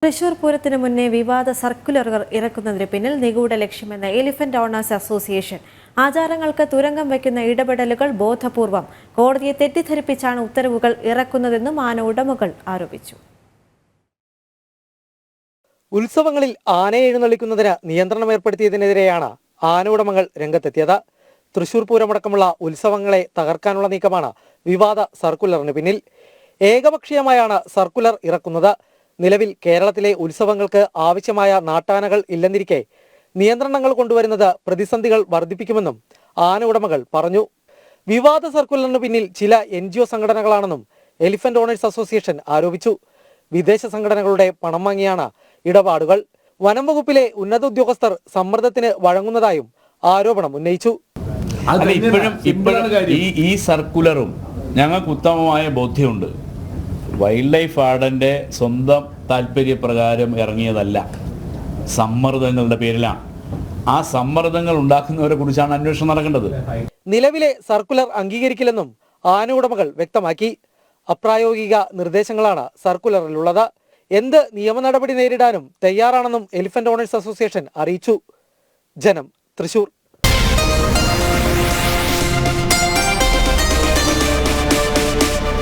തൃശൂർ പൂരത്തിന് മുന്നേ വിവാദ സർക്കുലറുകൾ ഇറക്കുന്നതിന് പിന്നിൽ നിഗൂഢ ലക്ഷ്യമെന്ന എലിഫന്റ് ഓണേഴ്സ് അസോസിയേഷൻ ആചാരങ്ങൾക്ക് തുരങ്കം വയ്ക്കുന്ന ഇടപെടലുകൾ ബോധപൂർവം കോടതിയെ തെറ്റിദ്ധരിപ്പിച്ചാണ് ഉത്തരവുകൾ ഇറക്കുന്നതെന്നും ആന ഉടമകൾ ആരോപിച്ചു. ഉത്സവങ്ങളിൽ ആനയെ എഴുന്നള്ളിക്കുന്നതിന് നിയന്ത്രണം ഏർപ്പെടുത്തിയതിനെതിരെയാണ് ആന ഉടമകൾ രംഗത്തെത്തിയത്. തൃശൂർ പൂരമടക്കമുള്ള ഉത്സവങ്ങളെ തകർക്കാനുള്ള നീക്കമാണ് വിവാദ സർക്കുലറിന് പിന്നിൽ. ഏകപക്ഷീയമായാണ് സർക്കുലർ ഇറക്കുന്നത്. നിലവിൽ കേരളത്തിലെ ഉത്സവങ്ങൾക്ക് ആവശ്യമായ നാട്ടാനകൾ ഇല്ലെന്നിരിക്കെ നിയന്ത്രണങ്ങൾ കൊണ്ടുവരുന്നത് പ്രതിസന്ധികൾ വർദ്ധിപ്പിക്കുമെന്നും ആന ഉടമകൾ പറഞ്ഞു. വിവാദ സർക്കുലറിന് പിന്നിൽ ചില NGO സംഘടനകളാണെന്നും എലിഫന്റ് ഓണേഴ്സ് അസോസിയേഷൻ ആരോപിച്ചു. വിദേശ സംഘടനകളുടെ പണം വാങ്ങിയാണ് ഇടപാടുകൾ. വനം വകുപ്പിലെ ഉന്നത ഉദ്യോഗസ്ഥർ സമ്മർദ്ദത്തിന് വഴങ്ങുന്നതായും ആരോപണം ഉന്നയിച്ചു. ഇപ്പോഴും ഈ സർക്കുലറും ഞങ്ങൾക്ക് ഉത്തമമായ ബോധ്യമുണ്ട്. വൈൽഡ് ലൈഫ് വാർഡന്റെ സ്വന്തം താല്പര്യപ്രകാരം ഇറങ്ങിയതല്ല, സമ്മർദ്ദങ്ങളുടെ പേരിലാണ്. ആ സമ്മർദ്ദങ്ങൾ ഉണ്ടാക്കുന്നവരെ കുറിച്ചാണ് അന്വേഷണം നടക്കേണ്ടത്. നിലവിലെ സർക്കുലർ അംഗീകരിക്കില്ലെന്നും ആന ഉടമകൾ വ്യക്തമാക്കി. അപ്രായോഗിക നിർദ്ദേശങ്ങളാണ് സർക്കുലറിലുള്ളത്. എന്ത് നിയമ നടപടി നേരിടാനും തയ്യാറാണെന്നും എലിഫന്റ് ഓണേഴ്സ് അസോസിയേഷൻ അറിയിച്ചു. ജനം, തൃശൂർ.